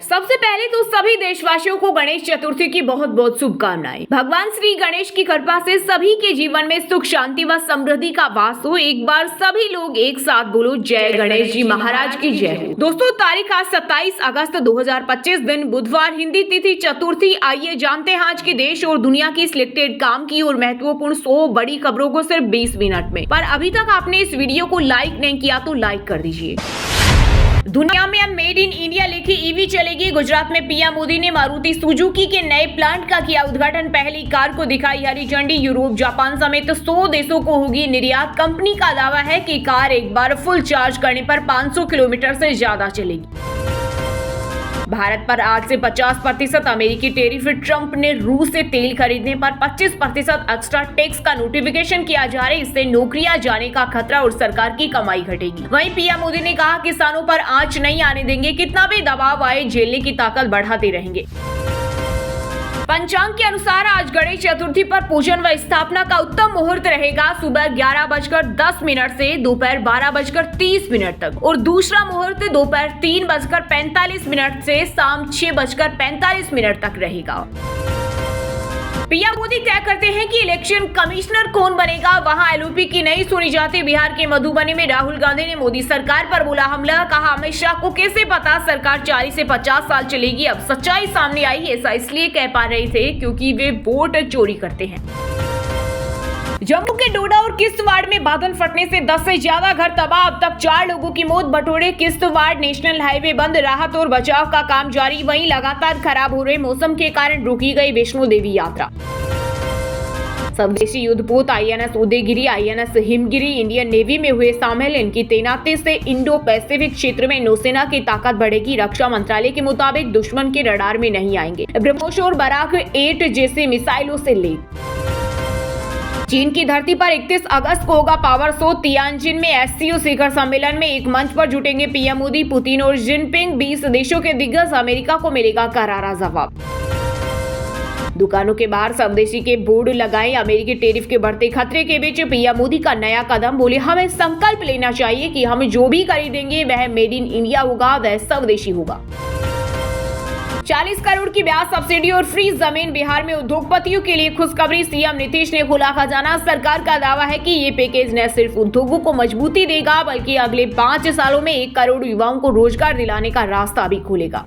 सबसे पहले तो सभी देशवासियों को गणेश चतुर्थी की बहुत बहुत शुभकामनाएं। भगवान श्री गणेश की कृपा से सभी के जीवन में सुख शांति व समृद्धि का वास हो। एक बार सभी लोग एक साथ बोलो, जय गणेश जी महाराज की जय हो। दोस्तों, तारीख आज 27 अगस्त 2025 दिन बुधवार, हिंदी तिथि चतुर्थी। आइए जानते हैं आज की देश और दुनिया की सिलेक्टेड काम की और महत्वपूर्ण 100 बड़ी खबरों को सिर्फ 20 मिनट में। पर अभी तक आपने इस वीडियो को लाइक नहीं किया तो लाइक कर दीजिए। दुनिया में अब मेड इन इंडिया लिखी ईवी चलेगी। गुजरात में पीएम मोदी ने मारुति सुजुकी के नए प्लांट का किया उद्घाटन। पहली कार को दिखाई हरी झंडी। यूरोप, जापान समेत 100 देशों को होगी निर्यात। कंपनी का दावा है कि कार एक बार फुल चार्ज करने पर 500 किलोमीटर से ज्यादा चलेगी। भारत पर आज से 50% अमेरिकी टैरिफ। ट्रंप ने रूस से तेल खरीदने पर 25% एक्स्ट्रा टैक्स का नोटिफिकेशन किया जा रहा है। इससे नौकरियां जाने का खतरा और सरकार की कमाई घटेगी। वहीं पीएम मोदी ने कहा, किसानों पर आंच नहीं आने देंगे, कितना भी दबाव आए झेलने की ताकत बढ़ाते रहेंगे। पंचांग के अनुसार आज गणेश चतुर्थी पर पूजन व स्थापना का उत्तम मुहूर्त रहेगा। सुबह 11:10 से दोपहर 12:30 तक और दूसरा मुहूर्त दोपहर 3:45 से शाम 6:45 तक रहेगा। पीएम मोदी तय करते हैं कि इलेक्शन कमिश्नर कौन बनेगा। वहां एलओपी की नहीं सुनी जाती। बिहार के मधुबनी में राहुल गांधी ने मोदी सरकार पर बोला हमला। कहा, अमित शाह को कैसे पता सरकार 40 से 50 साल चलेगी। अब सच्चाई सामने आई। ऐसा इसलिए कह पा रहे थे क्योंकि वे वोट चोरी करते हैं। जम्मू के डोडा और किश्तवाड़ में बादल फटने से 10 से ज्यादा घर तबाह। अब तक 4 लोगों की मौत। बटोड़े किश्तवाड़ नेशनल हाईवे बंद। राहत और बचाव का काम जारी। वहीं लगातार खराब हो रहे मौसम के कारण रोकी गई वैष्णो देवी यात्रा। स्वदेशी युद्धपोत INS Udaygiri, INS Himgiri Indian navy में हुए शामिल। इनकी तैनाती से इंडो पैसिफिक क्षेत्र में नौसेना की ताकत बढ़ेगी। रक्षा मंत्रालय के मुताबिक दुश्मन के रडार में नहीं आएंगे। ब्रह्मोस और बराक 8 जैसे मिसाइलों से लैस। चीन की धरती पर 31 अगस्त को होगा पावर शो। तियानजिन में एससीओ शिखर सम्मेलन में एक मंच पर जुटेंगे पीएम मोदी, पुतिन और जिनपिंग। 20 देशों के दिग्गज। अमेरिका को मिलेगा करारा जवाब। दुकानों के बाहर स्वदेशी के बोर्ड लगाएं। अमेरिकी टैरिफ के बढ़ते खतरे के बीच पीएम मोदी का नया कदम। बोले, हमें संकल्प लेना चाहिए कि हम जो भी खरीदेंगे वह मेड इन इंडिया होगा, वह स्वदेशी होगा। 40 करोड़ की ब्याज सब्सिडी और फ्री जमीन। बिहार में उद्योगपतियों के लिए खुशखबरी। सीएम नीतीश ने खोला खजाना। सरकार का दावा है कि ये पैकेज न सिर्फ उद्योगों को मजबूती देगा बल्कि अगले 5 सालों में 1 करोड़ युवाओं को रोजगार दिलाने का रास्ता भी खोलेगा।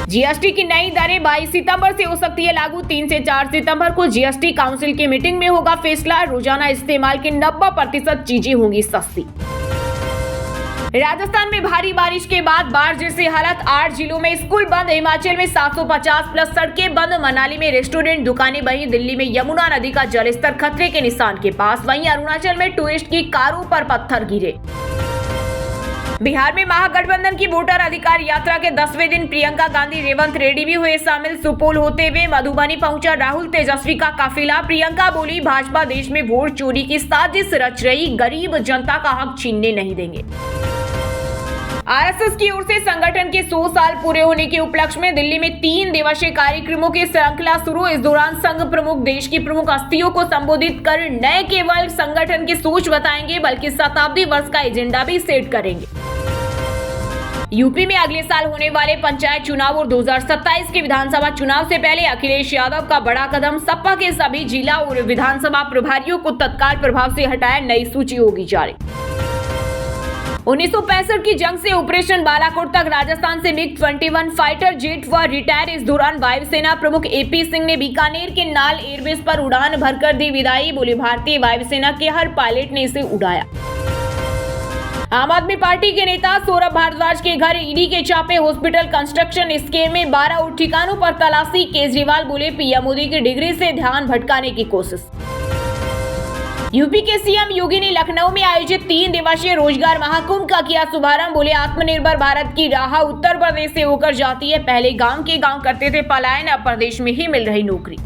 जीएसटी की नई दरें 22 सितंबर से हो सकती है लागू। 3 से 4 सितंबर को जीएसटी काउंसिल की मीटिंग में होगा फैसला। रोजाना इस्तेमाल की 90% चीजें होंगी सस्ती। राजस्थान में भारी बारिश के बाद बाढ़ जैसी हालत। 8 जिलों में स्कूल बंद। हिमाचल में 750 प्लस सड़कें बंद। मनाली में रेस्टोरेंट दुकानें बंद। दिल्ली में यमुना नदी का जलस्तर खतरे के निशान के पास। वहीं अरुणाचल में टूरिस्ट की कारों पर पत्थर गिरे। बिहार में महागठबंधन की वोटर अधिकार यात्रा के 10वें दिन प्रियंका गांधी, रेवंत रेड्डी भी हुए शामिल। सुपौल होते हुए मधुबनी पहुंचा राहुल तेजस्वी का काफिला। प्रियंका बोली, भाजपा देश में वोट चोरी की साजिश रच रही, गरीब जनता का हक छीनने नहीं देंगे। आरएसएस की ओर से संगठन के 100 साल पूरे होने के उपलक्ष्य में दिल्ली में 3 दिवसीय कार्यक्रमों की श्रृंखला शुरू। इस दौरान संघ प्रमुख देश की प्रमुख हस्तियों को संबोधित कर न केवल संगठन की सोच बताएंगे बल्कि शताब्दी वर्ष का एजेंडा भी सेट करेंगे। यूपी में अगले साल होने वाले पंचायत चुनाव और 2027 के विधानसभा चुनाव से पहले अखिलेश यादव का बड़ा कदम। सपा के सभी जिला और विधानसभा प्रभारियों को तत्काल प्रभाव से हटाया। नई सूची होगी जारी। 1965 की जंग से ऑपरेशन बालाकोट तक राजस्थान से मिग 21 फाइटर जेट हुआ रिटायर। इस दौरान वायुसेना प्रमुख एपी सिंह ने बीकानेर के नाल एयरबेस पर उड़ान भरकर दी विदाई। बोले, भारतीय वायुसेना के हर पायलट ने इसे उड़ाया। आम आदमी पार्टी के नेता सौरभ भारद्वाज के घर ईडी के छापे। हॉस्पिटल कंस्ट्रक्शन स्कैम में 12 और ठिकानों पर तलाशी। केजरीवाल बोले, पीएम मोदी की डिग्री से ध्यान भटकाने की कोशिश। यूपी के सीएम योगी ने लखनऊ में आयोजित 3 दिवसीय रोजगार महाकुंभ का किया शुभारंभ। बोले, आत्मनिर्भर भारत की राह उत्तर प्रदेश से होकर जाती है। पहले गांव के गांव करते थे पलायन, अब प्रदेश में ही मिल रही नौकरी।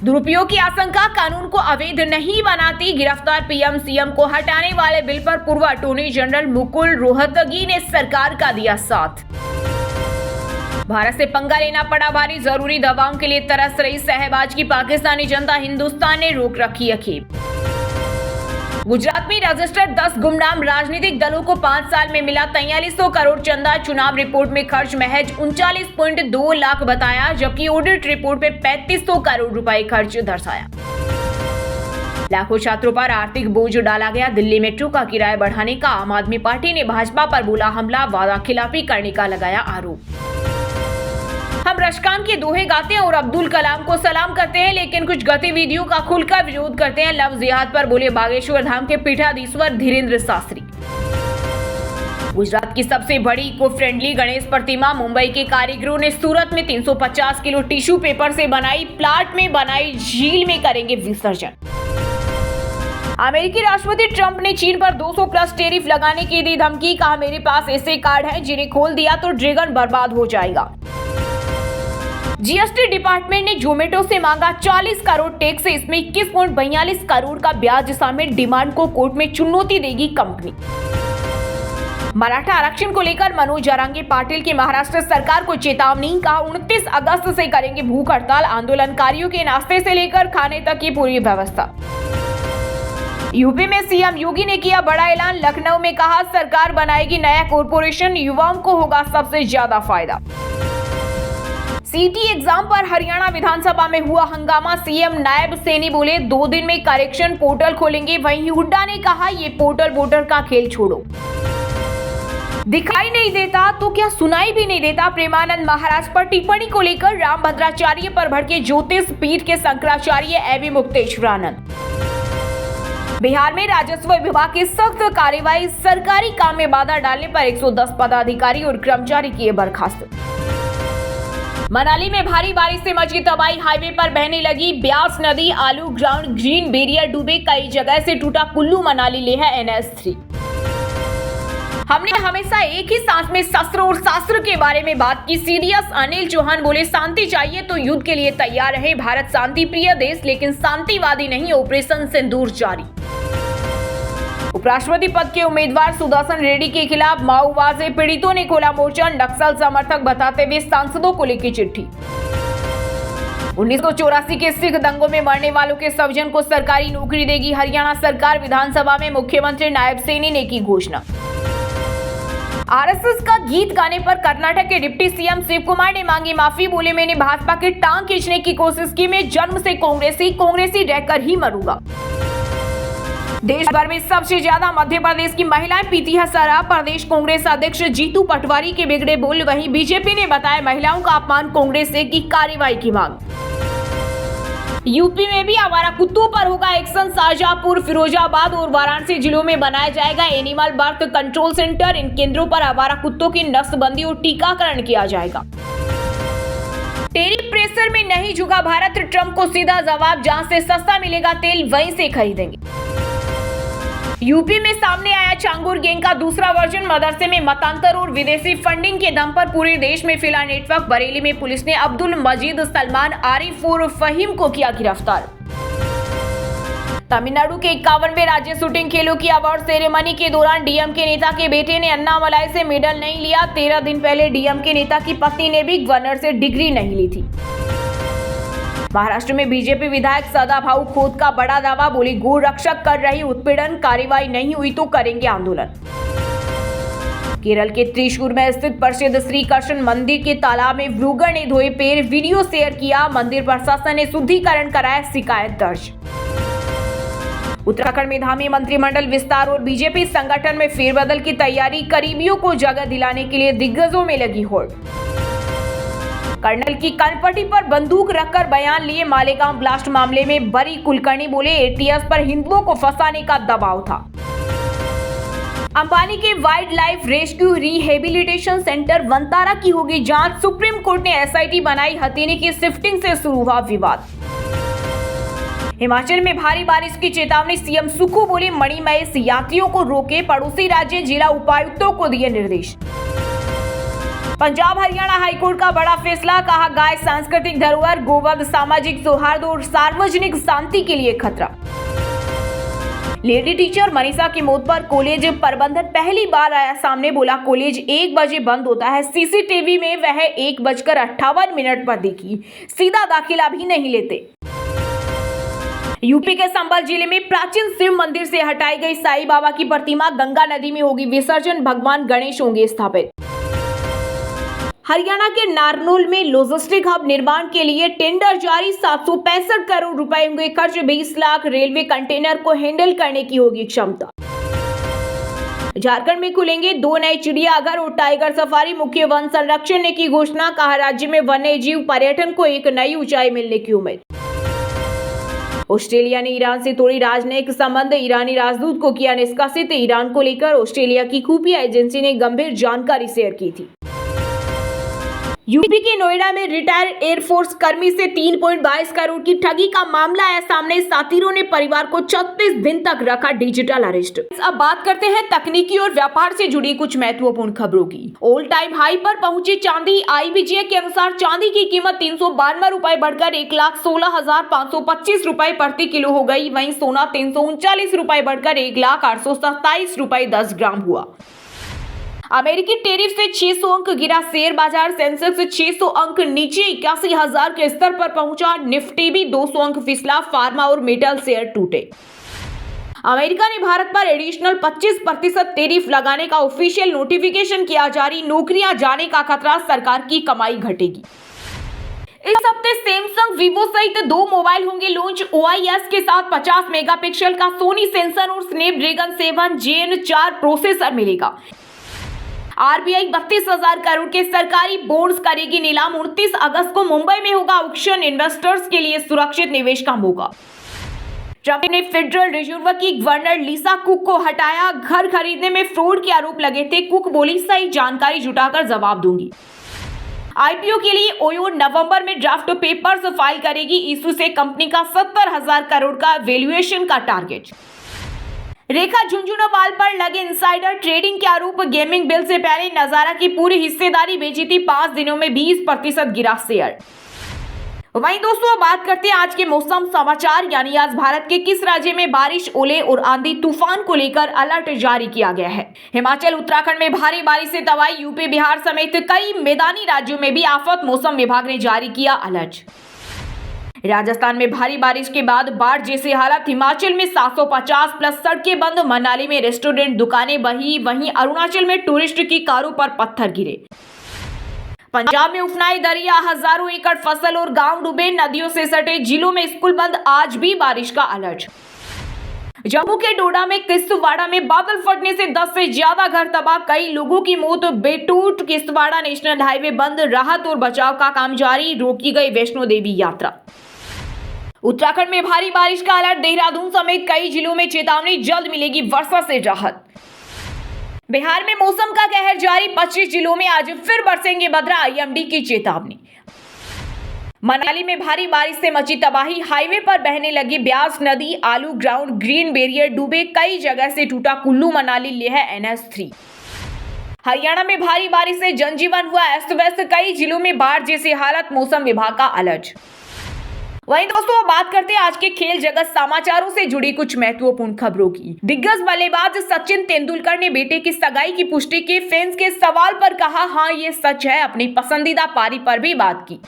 दुरुपयोग की आशंका कानून को अवैध नहीं बनाती। गिरफ्तार पीएम सीएम को हटाने वाले बिल पर पूर्व अटॉर्नी जनरल मुकुल रोहतगी ने सरकार का दिया साथ। भारत से पंगा लेना पड़ा भारी। जरूरी दवाओं के लिए तरस रही शहबाज की पाकिस्तानी जनता। हिंदुस्तान ने रोक रखी अखीर। गुजरात में रजिस्टर्ड 10 गुमनाम राजनीतिक दलों को 5 साल में मिला 4300 करोड़ चंदा। चुनाव रिपोर्ट में खर्च महज 39.2 लाख बताया, जबकि ऑडिट रिपोर्ट में 3500 करोड़ रुपए खर्च दर्शाया। लाखों छात्रों पर आर्थिक बोझ डाला गया। दिल्ली मेट्रो का किराया बढ़ाने का आम आदमी पार्टी ने भाजपा पर बोला हमला, वादा खिलाफी करने का लगाया आरोप। हम रशकान के दोहे गाते हैं और अब्दुल कलाम को सलाम करते हैं, लेकिन कुछ गतिविधियों का खुलकर विरोध करते हैं। लव जिहाद पर बोले बागेश्वर धाम के पीठाधीश्वर धीरेन्द्र शास्त्री। गुजरात की सबसे बड़ी इको फ्रेंडली गणेश प्रतिमा मुंबई के कारीगरों ने सूरत में 350 किलो टिश्यू पेपर से बनाई, प्लांट में बनाई, झील में करेंगे विसर्जन। अमेरिकी राष्ट्रपति ट्रंप ने चीन पर 200 प्लस टैरिफ लगाने की दी धमकी, कहा मेरे पास ऐसे कार्ड हैं जिन्हें खोल दिया तो ड्रैगन बर्बाद हो जाएगा। जीएसटी डिपार्टमेंट ने जोमेटो से मांगा 40 करोड़ टैक्स, इसमें 21.42 करोड़ का ब्याज शामिल। डिमांड को कोर्ट में चुनौती देगी कंपनी। मराठा आरक्षण को लेकर मनोज जरांगे पाटिल की महाराष्ट्र सरकार को चेतावनी, कहा 29 अगस्त से करेंगे भूख हड़ताल। आंदोलनकारियों के नाश्ते से लेकर खाने तक की पूरी व्यवस्था। यूपी में सीएम योगी ने किया बड़ा ऐलान, लखनऊ में कहा सरकार बनाएगी नया कॉर्पोरेशन, युवाओं को होगा सबसे ज्यादा फायदा। सीटी एग्जाम पर हरियाणा विधानसभा में हुआ हंगामा, सीएम नायब सैनी बोले 2 दिन में करेक्शन पोर्टल खोलेंगे। वहीं हुड्डा ने कहा ये पोर्टल वोटर का खेल छोड़ो। दिखाई नहीं देता तो क्या सुनाई भी नहीं देता। प्रेमानंद महाराज पर टिप्पणी को लेकर रामभद्राचार्य पर भड़के ज्योतिष पीठ के शंकराचार्य एवं मुक्तेश्वरानंद। बिहार में राजस्व विभाग की सख्त कार्रवाई, सरकारी काम में बाधा डालने पर 110 पदाधिकारी और कर्मचारी किए बर्खास्त। मनाली में भारी बारिश से मची तबाही, हाईवे पर बहने लगी ब्यास नदी, आलू ग्राउंड ग्रीन बैरियर डूबे, कई जगह से टूटा कुल्लू मनाली लेह NH3। हमने हमेशा एक ही सांस में शस्त्र और शास्त्र के बारे में बात की, सीरियस अनिल चौहान बोले शांति चाहिए तो युद्ध के लिए तैयार रहे। भारत शांति प्रिय देश लेकिन शांतिवादी नहीं, ऑपरेशन सिंदूर जारी। उपराष्ट्रपति पद के उम्मीदवार सुदर्शन रेड्डी के खिलाफ माओवाद से पीड़ितों ने खोला मोर्चा, नक्सल समर्थक बताते हुए सांसदों को लिखी चिट्ठी। 1984 के सिख दंगों में मरने वालों के स्वजन को सरकारी नौकरी देगी हरियाणा सरकार, विधानसभा में मुख्यमंत्री नायब सैनी ने की घोषणा। आरएसएस का गीत गाने पर कर्नाटक के डिप्टी सीएम शिव कुमार ने मांगी माफी, बोले मैंने भाजपा की टांग खींचने की कोशिश की, मैं जन्म से कांग्रेसी रहकर ही मरूंगा। देश भर में सबसे ज्यादा मध्य प्रदेश की महिलाएं पीती है शराब, प्रदेश कांग्रेस अध्यक्ष जीतू पटवारी के बिगड़े बोल। वहीं बीजेपी ने बताया महिलाओं का अपमान, कांग्रेस से की कार्रवाई की मांग। यूपी में भी आवारा कुत्तों पर होगा एक्शन, शाहजहांपुर, फिरोजाबाद और वाराणसी जिलों में बनाया जाएगा एनिमल बर्थ कंट्रोल सेंटर। इन केंद्रों पर आवारा कुत्तों की नस्लबंदी और टीकाकरण किया जाएगा। टैरिफ प्रेशर में नहीं झुका भारत, ट्रंप को सीधा जवाब, जहां से सस्ता मिलेगा तेल वहीं से खरीदेंगे। यूपी में सामने आया चांगुर गैंग का दूसरा वर्जन, मदरसे में मतांतर और विदेशी फंडिंग के दम पर पूरे देश में फैला नेटवर्क। बरेली में पुलिस ने अब्दुल मजीद, सलमान, आरिफ और फहीम को किया गिरफ्तार। तमिलनाडु के 51वें राज्य शूटिंग खेलों की अवार्ड सेरेमनी के दौरान डीएमके नेता के बेटे ने अन्नामलाई से मेडल नहीं लिया। 13 दिन पहले डीएमके नेता की पत्नी ने भी गवर्नर से डिग्री नहीं ली थी। महाराष्ट्र में बीजेपी विधायक सदाभाऊ खोत का बड़ा दावा, बोली गो रक्षक कर रही उत्पीड़न, कार्रवाई नहीं हुई तो करेंगे आंदोलन। केरल के त्रिशूर में स्थित प्रसिद्ध श्री कृष्ण मंदिर के तालाब में व्लॉगर ने धोए पैर, वीडियो शेयर किया। मंदिर प्रशासन ने शुद्धिकरण कराया, शिकायत दर्ज। उत्तराखंड में धामी मंत्रिमंडल विस्तार और बीजेपी संगठन में फेरबदल की तैयारी, करीबियों को जगह दिलाने के लिए दिग्गजों में लगी होड़। कर्नल की कनपटी पर बंदूक रखकर बयान लिए, मालेगांव ब्लास्ट मामले में बरी कुलकर्णी बोले एटीएस पर हिंदुओं को फंसाने का दबाव था। अंबानी के wild life rescue rehabilitation centre Vantara की होगी जांच, सुप्रीम कोर्ट ने एसआईटी बनाई, हथेली की शिफ्टिंग से शुरू हुआ विवाद। हिमाचल में भारी बारिश की चेतावनी, सीएम सुक्खू बोले मणिमहेश यात्रियों को रोके, पड़ोसी राज्य जिला उपायुक्तों को दिए निर्देश। पंजाब हरियाणा हाईकोर्ट का बड़ा फैसला, कहा गाय सांस्कृतिक धरोहर, गोवध सामाजिक सौहार्द और सार्वजनिक शांति के लिए खतरा। लेडी टीचर मनीषा की मौत पर कॉलेज प्रबंधन पहली बार आया सामने, बोला कॉलेज 1 बजे बंद होता है, सीसीटीवी में वह 1:58 पर दिखी, सीधा दाखिला भी नहीं लेते। यूपी के संभल जिले में प्राचीन शिव मंदिर से हटाई गई साईं बाबा की प्रतिमा गंगा नदी में होगी विसर्जन, भगवान गणेश होंगे स्थापित। हरियाणा के नारनौल में लॉजिस्टिक हब निर्माण के लिए टेंडर जारी, 765 करोड़ रुपए होंगे खर्च, 20 लाख रेलवे कंटेनर को हैंडल करने की होगी क्षमता। झारखंड में खुलेंगे 2 नए चिड़ियाघर और टाइगर सफारी, मुख्य वन संरक्षण ने की घोषणा, कहा राज्य में वन्य जीव पर्यटन को एक नई ऊंचाई मिलने की उम्मीद। ऑस्ट्रेलिया ने ईरान से तोड़ी राजनयिक संबंध, ईरानी राजदूत को किया निष्कासित, ईरान को लेकर ऑस्ट्रेलिया की खुफिया एजेंसी ने गंभीर जानकारी शेयर की थी। यूपी के नोएडा में रिटायर्ड एयरफोर्स कर्मी से 3.22 करोड़ की ठगी का मामला आया सामने, साथीरों ने परिवार को 36 दिन तक रखा डिजिटल अरेस्ट। अब बात करते हैं तकनीकी और व्यापार से जुड़ी कुछ महत्वपूर्ण खबरों की। ऑल टाइम हाई पर पहुंची चांदी, IBJ के अनुसार चांदी की कीमत 352 रुपए बढ़कर 1,16,525 रुपए प्रति किलो हो गई। वहीं सोना 339 रुपए बढ़कर 1,827 रुपए 10 ग्राम हुआ। अमेरिकी टैरिफ से 600 अंक गिरा शेयर बाजार, सेंसेक्स 600 अंक नीचे 81,000 के स्तर पर पहुंचा, निफ्टी भी 200 अंक फिसला, फार्मा और मेटल शेयर टूटे। अमेरिका ने भारत पर एडिशनल 25% टैरिफ लगाने का ऑफिशियल नोटिफिकेशन किया जारी, नौकरियां जाने का खतरा, सरकार की कमाई घटेगी। इस हफ्ते सैमसंग, वीवो सहित 2 मोबाइल होंगे लॉन्च, OIS के साथ 50 मेगापिक्सल का सोनी सेंसर और स्नैपड्रैगन 7 Gen 4 प्रोसेसर मिलेगा। RBI 32,000 करोड़ के सरकारी बॉन्ड्स करेगी नीलाम, 29 अगस्त को मुंबई में होगा ऑक्शन, इन्वेस्टर्स के लिए सुरक्षित निवेश का मौका। ट्रंप ने फेडरल रिजर्व की गवर्नर लिसा कुक को हटाया, घर खरीदने में फ्रॉड के आरोप लगे थे। कुक बोली, सही जानकारी जुटाकर जवाब दूंगी। IPO के लिए ओयो नवंबर में ड्राफ्ट पेपर्स फाइल करेगी, इशू से कंपनी का 70,000 करोड़ का वैल्यूएशन का टारगेट। रेखा झुंझुनवाल पर लगे इनसाइडर ट्रेडिंग के आरोप, गेमिंग बिल से पहले नजारा की पूरी हिस्सेदारी बेची थी, 5 दिनों में 20% गिरा शेयर। वहीं दोस्तों बात करते हैं आज के मौसम समाचार, यानी आज भारत के किस राज्य में बारिश, ओले और आंधी तूफान को लेकर अलर्ट जारी किया गया है। हिमाचल उत्तराखंड में भारी बारिश से तबाही, यूपी बिहार समेत कई मैदानी राज्यों में भी आफत, मौसम विभाग ने जारी किया अलर्ट। राजस्थान में भारी बारिश के बाद बाढ़ जैसी हालत, हिमाचल में 750 प्लस सड़कें बंद, मनाली में रेस्टोरेंट दुकानें बही, वहीं अरुणाचल में टूरिस्ट की कारों पर पत्थर गिरे। पंजाब में उफनाई दरिया, हजारों एकड़ फसल और गांव डूबे, नदियों से सटे जिलों में स्कूल बंद, आज भी बारिश का अलर्ट। जम्मू के डोडा में किश्तवाड़ा में बादल फटने से 10 से ज्यादा घर तबाह, कई लोगों की मौत, बेटूट किश्तवाड़ा नेशनल हाईवे बंद, राहत और बचाव का काम जारी, रोकी गई वैष्णो देवी यात्रा। उत्तराखंड में भारी बारिश का अलर्ट, देहरादून समेत कई जिलों में चेतावनी, जल्द मिलेगी वर्षा से राहत। बिहार में मौसम का कहर जारी, 25 जिलों में आज फिर बरसेंगे बदरा, IMD की चेतावनी। मनाली में भारी बारिश से मची तबाही, हाईवे पर बहने लगी ब्यास नदी, आलू ग्राउंड ग्रीन बैरियर डूबे, कई जगह से टूटा कुल्लू मनाली लेह NH3। हरियाणा में भारी बारिश से जनजीवन हुआ अस्त व्यस्त, कई जिलों में बाढ़ जैसी हालत, मौसम विभाग का अलर्ट। वहीं दोस्तों बात करते हैं आज के खेल जगत समाचारों से जुड़ी कुछ महत्वपूर्ण खबरों की। दिग्गज बल्लेबाज सचिन तेंदुलकर ने बेटे की सगाई की पुष्टि की, फैंस के सवाल पर कहा हां ये सच है, अपनी पसंदीदा पारी पर भी बात की।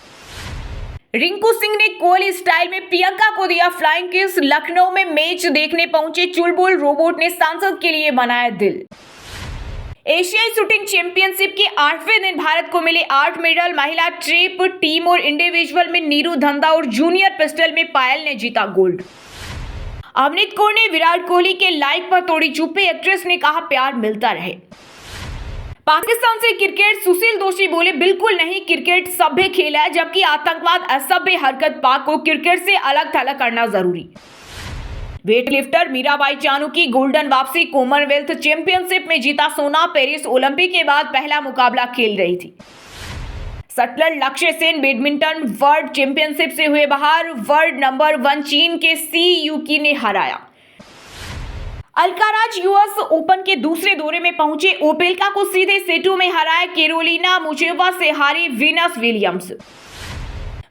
रिंकू सिंह ने कोहली स्टाइल में प्रियंका को दिया फ्लाइंग किस, लखनऊ में मैच देखने पहुंचे चुलबुल रोबोट ने सांसद के लिए बनाया दिल। एशियाई शूटिंग चैंपियनशिप के 8वें दिन भारत को मिले 8 मेडल, महिला ट्रैप, टीम और इंडिविजुअल में नीरू धंधा और जूनियर पिस्टल में पायल ने जीता गोल्ड। अवनीत कौर ने विराट कोहली के लाइक पर तोड़ी चुप्पी, एक्ट्रेस ने कहा प्यार मिलता रहे। पाकिस्तान से क्रिकेट, सुशील दोषी बोले बिल्कुल नहीं, क्रिकेट सभ्य खेल है, जबकि आतंकवाद असभ्य हरकत, पाक को क्रिकेट से अलग थलग करना जरूरी। वेट लिफ्टर मीराबाई चानू की गोल्डन वापसी, कॉमनवेल्थ चैंपियनशिप में जीता सोना, पेरिस ओलंपिक के बाद पहला मुकाबला खेल रही थी। शटलर लक्ष्य सेन बैडमिंटन वर्ल्ड चैंपियनशिप से हुए बाहर, वर्ल्ड नंबर 1 चीन के सी यूकी ने हराया। अल्काराज US ओपन के दूसरे दौरे में पहुंचे, ओपेल्का को सीधे सेटों में हराया, कैरोलिना मुचेवा से हारी वीनस विलियम्स।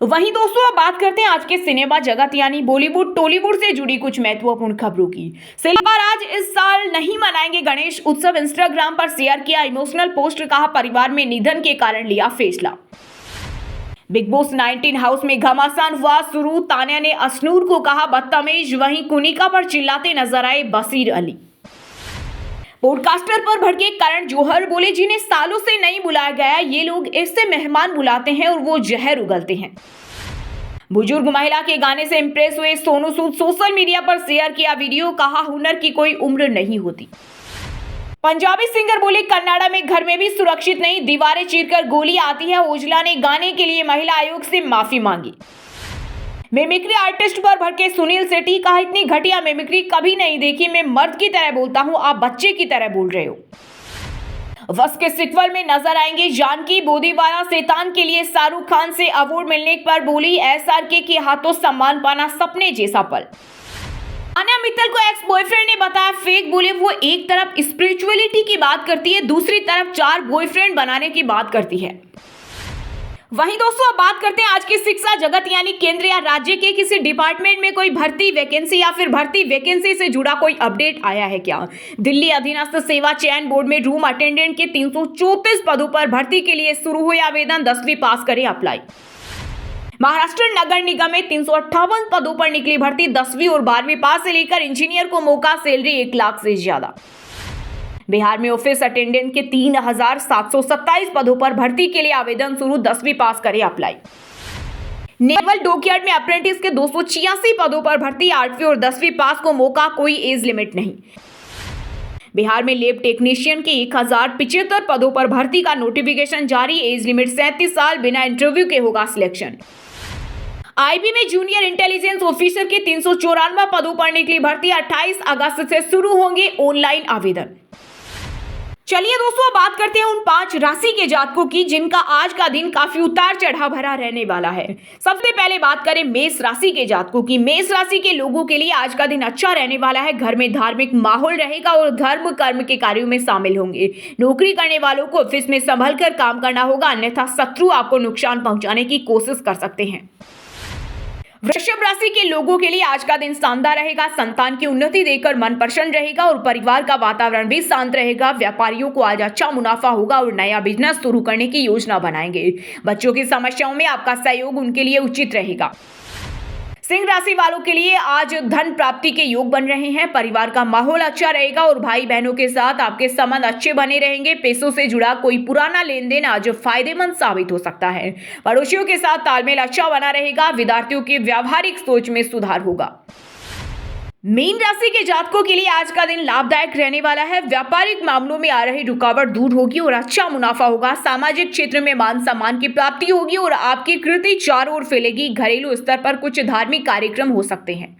वहीं दोस्तों अब बात करते हैं आज के सिनेमा जगत यानी बॉलीवुड टॉलीवुड से जुड़ी कुछ महत्वपूर्ण खबरों की। सिल्वाराज इस साल नहीं मनाएंगे गणेश उत्सव, इंस्टाग्राम पर शेयर किया इमोशनल पोस्ट, कहा परिवार में निधन के कारण लिया फैसला। बिग बॉस 19 हाउस में घमासान हुआ शुरू। तान्या ने असनूर को कहा बदतमीज, वहीं कुनिका पर चिल्लाते नजर आए बसीर अली। पॉडकास्टर पर भड़के करण जौहर बोले, जिन्हें सालों से नहीं बुलाया गया, ये लोग ऐसे मेहमान बुलाते हैं और वो जहर उगलते हैं। बुजुर्ग महिला के गाने से इंप्रेस हुए सोनू सूद सोशल मीडिया पर शेयर किया वीडियो, कहा हुनर की कोई उम्र नहीं होती। पंजाबी सिंगर बोले, कन्नाडा में घर में भी सुरक्षित नहीं, दीवारें चीरकर गोली आती है। ओजला ने गाने के लिए महिला आयोग से माफी मांगी। मिमिक्री आर्टिस्ट पर भड़के सुनील शेट्टी, कहा इतनी घटिया मिमिक्री कभी नहीं देखी, मैं मर्द की तरह बोलता हूं, आप बच्चे की तरह बोल रहे हो। वस के सिक्वल में नजर आएंगे जानकी बोदीवाला। शैतान के लिए शाहरुख खान से अवार्ड मिलने पर बोली, SRK के हाथों सम्मान पाना सपने जैसा पल। तान्या मित्तल को एक्स बॉयफ्रेंड ने बताया फेक, बोले वो एक तरफ स्पिरिचुअलिटी की बात करती है, दूसरी तरफ 4 बॉयफ्रेंड बनाने की बात करती है। वहीं दोस्तों अब बात करते हैं आज की शिक्षा जगत यानी केंद्र या राज्य के किसी डिपार्टमेंट में कोई भर्ती वैकेंसी या फिर भर्ती वैकेंसी से जुड़ा कोई अपडेट आया है क्या। दिल्ली अधीनस्थ सेवा चयन बोर्ड में रूम अटेंडेंट के 334 पदों पर भर्ती के लिए शुरू हुए आवेदन, 10वीं पास करें अप्लाई। महाराष्ट्र नगर निगम में 358 पदों पर निकली भर्ती, 10वीं और 12वीं पास से लेकर इंजीनियर को मौका, सैलरी 1 लाख से ज्यादा। बिहार में ऑफिस अटेंडेंट के 3727 पदों पर भर्ती के लिए आवेदन शुरू, 10वीं पास करें अप्लाई। नेवल डॉकयार्ड में अप्रेंटिस के 286 पदों पर भर्ती, 8वीं और 10वीं पास को मौका, कोई एज लिमिट नहीं। बिहार में लैब टेक्नीशियन के 1075 पदों पर भर्ती का नोटिफिकेशन जारी, एज लिमिट 37 साल, बिना इंटरव्यू के होगा सिलेक्शन। IB में जूनियर इंटेलिजेंस ऑफिसर के 394 पदों पर निकली भर्ती, 28 अगस्त से शुरू होंगे ऑनलाइन आवेदन। चलिए दोस्तों अब बात करते हैं उन 5 राशि के जातकों की जिनका आज का दिन काफी उतार चढ़ाव भरा रहने वाला है। सबसे पहले बात करें मेष राशि के जातकों की। मेष राशि के लोगों के लिए आज का दिन अच्छा रहने वाला है। घर में धार्मिक माहौल रहेगा और धर्म कर्म के कार्यों में शामिल होंगे। नौकरी करने वालों को ऑफिस में संभल कर काम करना होगा, अन्यथा शत्रु आपको नुकसान पहुंचाने की कोशिश कर सकते हैं। वृषभ राशि के लोगों के लिए आज का दिन शानदार रहेगा। संतान की उन्नति देखकर मन प्रसन्न रहेगा और परिवार का वातावरण भी शांत रहेगा। व्यापारियों को आज अच्छा मुनाफा होगा और नया बिजनेस शुरू करने की योजना बनाएंगे। बच्चों की समस्याओं में आपका सहयोग उनके लिए उचित रहेगा। सिंह राशि वालों के लिए आज धन प्राप्ति के योग बन रहे हैं। परिवार का माहौल अच्छा रहेगा और भाई बहनों के साथ आपके संबंध अच्छे बने रहेंगे। पैसों से जुड़ा कोई पुराना लेन देन आज फायदेमंद साबित हो सकता है। पड़ोसियों के साथ तालमेल अच्छा बना रहेगा। विद्यार्थियों की व्यावहारिक सोच में सुधार होगा। मीन राशि के जातकों के लिए आज का दिन लाभदायक रहने वाला है। व्यापारिक मामलों में आ रही रुकावट दूर होगी और अच्छा मुनाफा होगा। सामाजिक क्षेत्र में मान सम्मान की प्राप्ति होगी और आपकी कृति चारों ओर फैलेगी। घरेलू स्तर पर कुछ धार्मिक कार्यक्रम हो सकते हैं।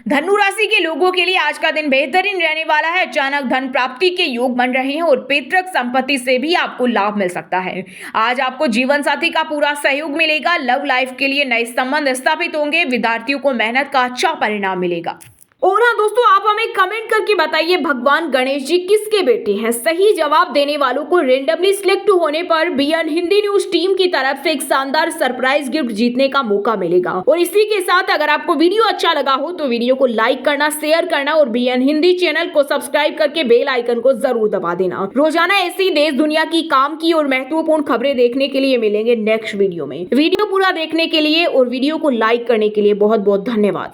धनु राशि के लोगों के लिए आज का दिन बेहतरीन रहने वाला है। अचानक धन प्राप्ति के योग बन रहे हैं और पैतृक संपत्ति से भी आपको लाभ मिल सकता है। आज आपको जीवन साथी का पूरा सहयोग मिलेगा। लव लाइफ के लिए नए संबंध स्थापित होंगे। विद्यार्थियों को मेहनत का अच्छा परिणाम मिलेगा। और हाँ दोस्तों, आप हमें कमेंट करके बताइए भगवान गणेश जी किसके बेटे हैं। सही जवाब देने वालों को रेंडमली सिलेक्ट होने पर BN हिंदी न्यूज टीम की तरफ से एक शानदार सरप्राइज गिफ्ट जीतने का मौका मिलेगा। और इसी के साथ अगर आपको वीडियो अच्छा लगा हो तो वीडियो को लाइक करना, शेयर करना और BN हिंदी चैनल को सब्सक्राइब करके बेल आइकन को जरूर दबा देना। रोजाना ऐसी देश दुनिया की काम की और महत्वपूर्ण खबरें देखने के लिए मिलेंगे नेक्स्ट वीडियो में। वीडियो पूरा देखने के लिए और वीडियो को लाइक करने के लिए बहुत बहुत धन्यवाद।